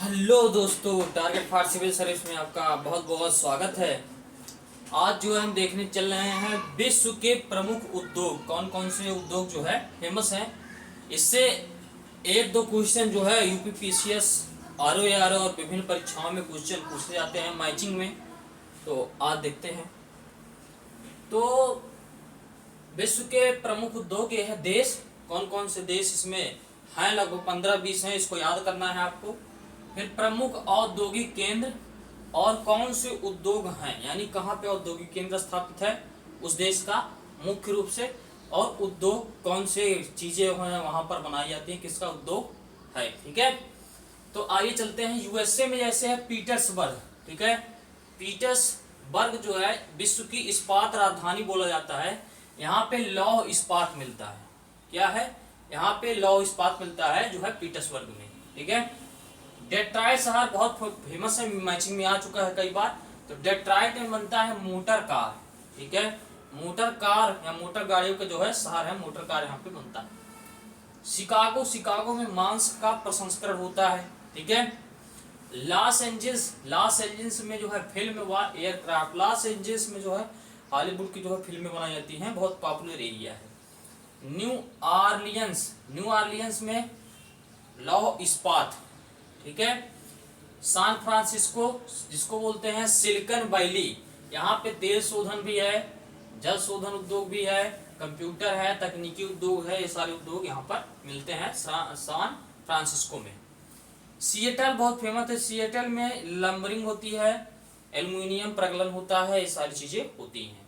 Hello दोस्तों, target for civil service में आपका बहुत बहुत स्वागत है। आज जो है हम देखने चल रहे हैं विश्व के प्रमुख उद्योग, कौन कौन से उद्योग जो है फेमस हैं। इससे एक दो क्वेश्चन जो है यूपीपीसीएस, आरओ और विभिन्न परीक्षाओं में क्वेश्चन पूछे जाते हैं मैचिंग में। तो आज देखते हैं। तो विश्व के प्रमुख उद्योग ये है देश, कौन कौन से देश इसमें हैं, लगभग 15-20 हैं, इसको याद करना है आपको। फिर प्रमुख औद्योगिक केंद्र और कौन से उद्योग हैं, यानी कहाँ पे औद्योगिक केंद्र स्थापित है उस देश का मुख्य रूप से, और उद्योग कौन से चीजें हैं वहां पर बनाई जाती हैं, किसका उद्योग है। ठीक है, तो आइए चलते हैं। यूएसए में जैसे है पीटर्सबर्ग, ठीक है, पीटर्सबर्ग जो है विश्व की इस्पात राजधानी बोला जाता है। यहाँ पे लौह इस्पात मिलता है। क्या है, यहाँ पे लौह इस्पात मिलता है जो है पीटर्सबर्ग में। ठीक है, डेट्रॉइट शहर बहुत फेमस है, मैचिंग में आ चुका है कई बार। तो डेट्रॉइट में बनता है मोटर कार। ठीक है, मोटर कार या मोटर गाड़ियों का जो है शहर है, मोटर कार यहाँ पे बनता है। शिकागो में मांस का प्रसंस्करण होता है। ठीक है, लॉस एंजल्स में जो है फिल्म व एयरक्राफ्ट, लॉस एंजल्स में जो है हॉलीवुड की जो है फिल्में बनाई जाती हैं, बहुत पॉपुलर एरिया है। न्यू ऑरलियंस में लौह इस्पात। ठीक है, सैन फ्रांसिस्को जिसको बोलते हैं सिलिकॉन वैली, यहाँ पे तेल शोधन भी है, जल शोधन उद्योग भी है, कंप्यूटर है, तकनीकी उद्योग है, ये सारे उद्योग यहाँ पर मिलते हैं सैन फ्रांसिस्को में। सिएटल बहुत फेमस है, सिएटल में लंबरिंग होती है, एल्युमिनियम प्रगलन होता है, ये सारी चीजें होती हैं।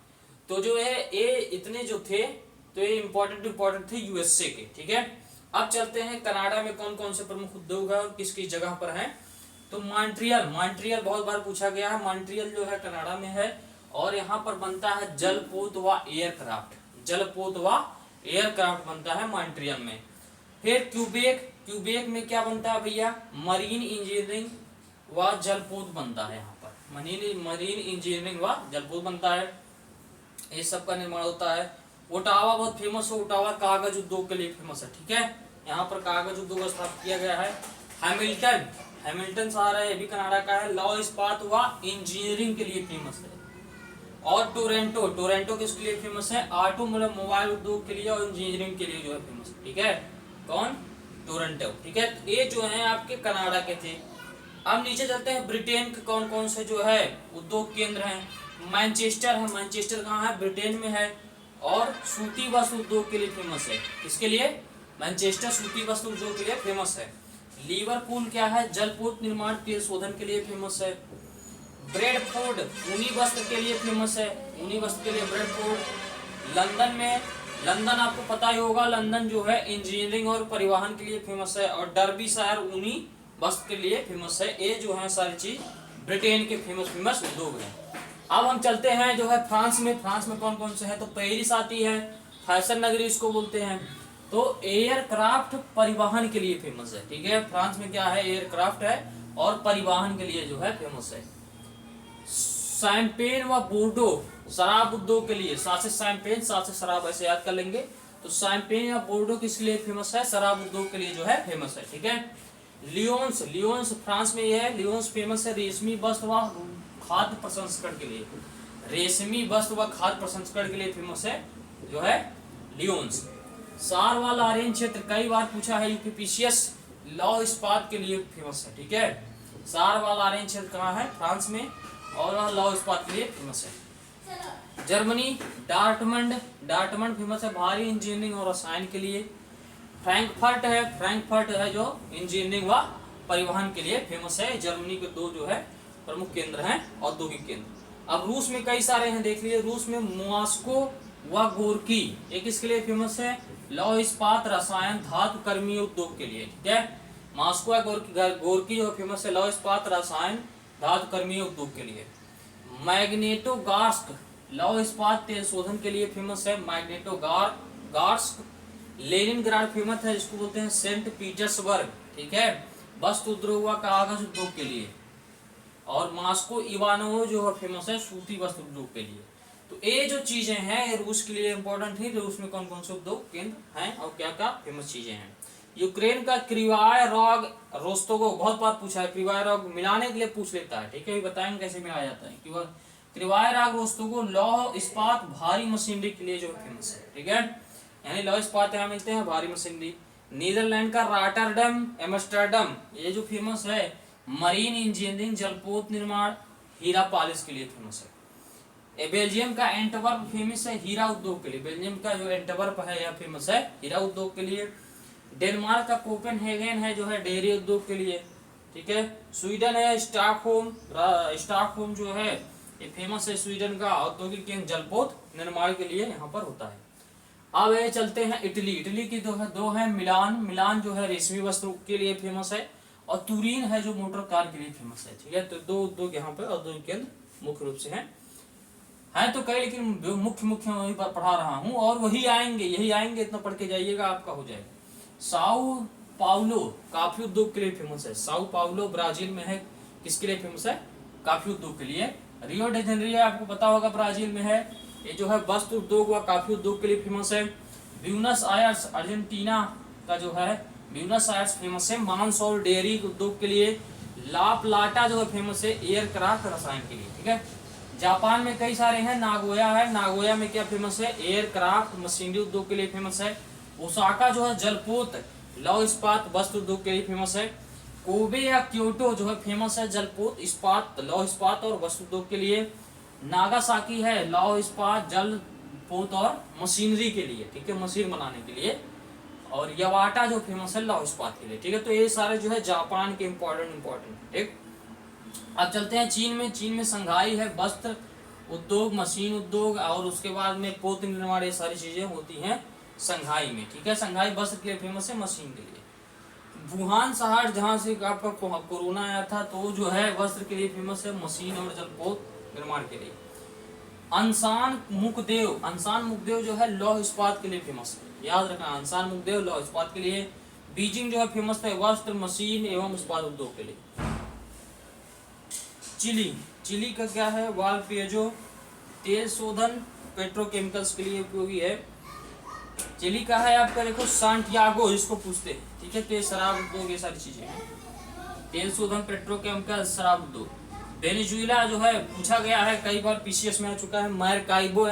तो जो है ये इतने जो थे, तो ये इंपॉर्टेंट थे यूएसए के। ठीक है, अब चलते हैं कनाडा में कौन कौन से प्रमुख उद्योग है और किस किस जगह पर है। तो मॉन्ट्रियल बहुत बार पूछा गया है। मॉन्ट्रियल जो है कनाडा में है और यहाँ पर बनता है जलपोत व एयरक्राफ्ट बनता है मॉन्ट्रियल में। फिर क्यूबेक में क्या बनता है भैया, मरीन इंजीनियरिंग व जलपोत बनता है। यहाँ पर मरीन इंजीनियरिंग व जलपोत बनता है, ये सब का निर्माण होता है। ओटावा बहुत फेमस है, ओटावा कागज उद्योग के लिए फेमस है। ठीक है, यहाँ पर कागज उद्योग स्थापित किया गया है। हैमिल्टन शहर है, ये भी कनाडा का है, लौह इस्पात व इंजीनियरिंग के लिए फेमस है। और टोरंटो किसके लिए फेमस है, मोबाइल उद्योग के लिए और इंजीनियरिंग के लिए जो है फेमस है। ठीक है, कौन, टोरंटो। ठीक है, ये जो है आपके कनाडा के थे। अब नीचे चलते हैं, ब्रिटेन के कौन कौन से जो है उद्योग केंद्र हैं। मैनचेस्टर है, मैनचेस्टर कहाँ है, ब्रिटेन में है और सूती वस्त्र उद्योग के लिए फेमस है। किसके लिए, मैनचेस्टर सूती वस्त्र उद्योग के लिए फेमस है। लिवरपूल क्या है, जलपोत निर्माण तेल शोधन के लिए फेमस है। ब्रेडफोर्ड ऊनी वस्त्र के लिए फेमस है, ऊनी वस्त्र के लिए ब्रेडफोर्ड। लंदन आपको पता ही होगा, लंदन जो है इंजीनियरिंग और परिवहन के लिए फेमस है। और डर्बी शहर ऊनी वस्त्र के लिए फेमस है। ये जो है सारी चीज ब्रिटेन के फेमस उद्योग है। अब हम चलते हैं जो है फ्रांस में कौन कौन से हैं। तो पेरिस आती है, फैशन नगरी इसको बोलते हैं। तो एयरक्राफ्ट परिवहन के लिए फेमस है। ठीक है, फ्रांस में क्या है, एयरक्राफ्ट है और परिवहन के लिए जो है फेमस है। शैंपेन व बोर्डो शराब उद्योग के लिए, साथ से शैंपेन साथ से शराब ऐसे याद कर लेंगे। तो शैंपेन या बोर्डो किस लिए फेमस है, शराब उद्योग के लिए जो है फेमस है। ठीक है, लियोन्स फ्रांस में यह है, लियोन्स फेमस है रेशमी वस्त्र व खाद्य प्रसंस्करण के लिए, रेशमी वस्त्र व खाद्य प्रसंस्करण के लिए फेमस है जो है लियोन्स। सारवा लॉरेन क्षेत्र कई बार पूछा है यूपीपीसीएस, लौह इस्पात के लिए फेमस है। ठीक है, सारवा लॉरेन क्षेत्र कहाँ है, फ्रांस में, और वह लौह इस्पात के लिए फेमस है। जर्मनी डार्टमंड फेमस है भारी इंजीनियरिंग और रसायन के लिए। फ्रैंकफर्ट है जो इंजीनियरिंग व परिवहन के लिए फेमस है। जर्मनी के दो जो है प्रमुख केंद्र हैं औद्योगिक केंद्र। अब रूस में कई सारे हैं, देख लीजिए। रूस में मॉस्को व गोर्की एक इसके लिए फेमस है, लौह इस्पात रसायन धातु कर्मी उद्योग के लिए। ठीक है, मॉस्को या गोर्की जो फेमस है लौह इस्पात रसायन धातु कर्मी उद्योग के लिए। मैग्नेटोगार्स्क लौह इस्पात तेल शोधन के लिए फेमस है, मैग्नेटोगार्स्क। लेनिनग्राड फेमस है, जिसको बोलते हैं सेंट पीटर्सबर्ग। ठीक है, वस्त्र उद्योग व कागज उद्योग के लिए। और मॉस्को इवानोवो जो है फेमस है सूती वस्त्र उद्योग के लिए। तो ये जो चीजें हैं रूस के लिए इंपॉर्टेंट है, रूस में कौन कौन से उद्योग केंद्र हैं और क्या क्या फेमस चीजें हैं। यूक्रेन का क्रिवाय रॉग रोस्तोगो, बहुत बार पूछा है, क्रिवाय रॉग मिलाने के लिए पूछ लेता है, ठीक है, बताएंगे कैसे मिलाया जाता है। क्रिवाय रॉग रोस्तोगो लौह इस्पात भारी मशीनरी के लिए जो फेमस है, ठीक है, यानी लौह इस्पात यहाँ मिलते हैं, भारी मशीनरी। नीदरलैंड का रॉटरडम एम्स्टर्डम, ये जो फेमस है मरीन इंजीनियरिंग, जलपोत निर्माण, हीरा पॉलिश के लिए फेमस है। बेल्जियम का एंटवर्प फेमस है हीरा उद्योग के लिए, बेल्जियम का जो एंटवर्प है यह फेमस है हीरा उद्योग के लिए। डेनमार्क का कोपेनहेगन है जो है डेयरी उद्योग के लिए, ठीक है। स्वीडन है स्टॉकहोम जो है ये फेमस है स्वीडन का औद्योगिक केंद्र, जलपोत निर्माण के लिए यहाँ पर होता है। अब ये चलते हैं इटली, इटली की दो है मिलान जो है रेशमी वस्त्र के लिए फेमस है, और तुरीन है जो मोटर कार के लिए फेमस है, ठीक है। तो दो उद्योग यहाँ पे औद्योगिक केंद्र मुख्य रूप से हैं तो कई, लेकिन मुख्य वही पर पढ़ा रहा हूँ, और वही आएंगे, यही आएंगे, इतना पढ़ के जाइएगा आपका हो जाएगा। साओ पाउलो कॉफी उद्योग के लिए फेमस है, साओ पाउलो ब्राजील में है, किसके लिए फेमस है, कॉफी उद्योग के लिए। रियो डे जेनेरियो आपको पता होगा ब्राजील में है, ये जो है वस्त्र उद्योग व कॉफी उद्योग के लिए फेमस है। ब्यूनस आयर्स अर्जेंटीना का जो है ब्यूनस आयर्स फेमस है मांस और डेयरी उद्योग के लिए। ला प्लाटा जो है फेमस है एयरक्राफ्ट रसायन के लिए, ठीक है। जापान में कई सारे हैं, नागोया है, नागोया में क्या फेमस है, एयरक्राफ्ट मशीनरी उद्योग के लिए फेमस है। ओसाका जो है जलपोत लौह इस्पात वस्त्र उद्योग के लिए फेमस है। कोबे या क्योटो जो है फेमस है जलपोत इस्पात लौह इस्पात और वस्त्र उद्योग के लिए। नागासाकी है लौह इस्पात जल पोत और मशीनरी के लिए, ठीक है, मशीन बनाने के लिए। और यवाटा जो फेमस है लौह इस्पात के लिए, ठीक है। तो ये सारे जो है जापान के इम्पोर्टेंट, ठीक। अब चलते हैं चीन में संघाई है वस्त्र उद्योग, मशीन उद्योग, और उसके बाद में पोत निर्माण, ये सारी चीजें होती हैं संघाई में, ठीक है। संघाई वस्त्र के लिए फेमस है, मशीन के लिए। वुहान शहर जहाँ से आपका कोरोना आया था, तो जो है वस्त्र के लिए फेमस है, मशीन और जलपोत निर्माण के लिए। अंसान मुकदेव जो है लौह इस्पात के लिए फेमस है, याद रखना, अंसान मुकदेव लौह इस्पात के लिए। बीजिंग जो है फेमस है वस्त्र मशीन एवं इस्पात उद्योग के लिए। चिली का क्या है, वालपियजो तेल शोधन पेट्रोकेमिकल्स के लिए उपयोगी है। चिली का है आपका देखो सांटियागो, जिसको पूछते हैं, ठीक है, तेल शराब उद्योग, ये सारी चीजें हैं, तेल शोधन पेट्रोकेमिकल्स शराब उद्योग। वेनेजुएला जो है पूछा गया है कई बार, पीसीएस में आ चुका है, मैरकाइबो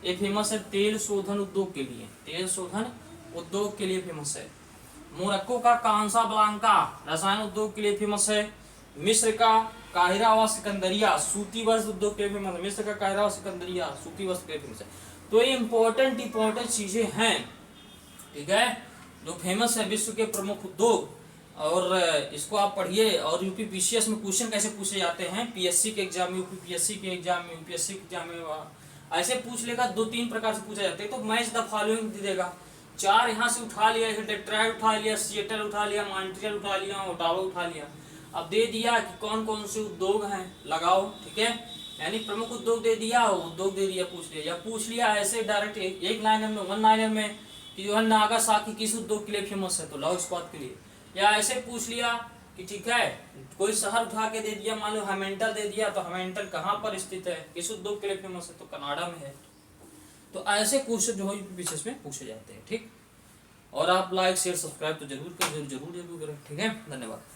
ये फेमस है तेल शोधन उद्योग के लिए, तेल शोधन उद्योग के लिए फेमस है। मोरक्को का कासाब्लांका रसायन उद्योग के लिए फेमस है। मिस्र का काहिरा व सिकंदरिया सूती वस्त्र उद्योग के लिए फेमस है, मिस्र का काहिरा व सिकंदरिया सूती वस्त्र के लिए फेमस है। तो ये इंपॉर्टेंट चीजें हैं, ठीक है, जो फेमस है विश्व के प्रमुख उद्योग, और इसको आप पढ़िए। और यूपी पीसीएस में क्वेश्चन कैसे पूछे जाते हैं, पीएससी के एग्जाम में, यूपीपीएससी के एग्जाम में, यूपीएससी के एग्जाम में ऐसे पूछ लेगा, 2-3 प्रकार से पूछा जाता है। तो मैच द फॉलोइंग दे देगा, 4 यहाँ से उठा लिया, टेट्राइड उठा लिया, सिएटल उठा लिया, मॉन्ट्रियल उठा लिया, ओटावा उठा लिया। अब दे दिया कि कौन कौन से उद्योग हैं, लगाओ, ठीक है, यानी प्रमुख उद्योग दे दिया, उद्योग दे दिया, पूछ लिया, या पूछ लिया ऐसे डायरेक्ट एक लाइनर में, 1 लाइनर में कि जो है नागासाकी किस उद्योग के लिए फेमस है, तो लौह इस्पात के लिए। या ऐसे पूछ लिया कि ठीक है कोई शहर उठा के दे दिया, मान लो हेमेंटल दे दिया, तो हेमेंटल कहाँ पर स्थित है, किस उद्योग के लिए फेमस है, तो कनाडा में है। तो ऐसे क्वेश्चन जो है विशेष में पूछे जाते हैं, ठीक। और आप लाइक शेयर सब्सक्राइब तो जरूर करें, ठीक है, धन्यवाद।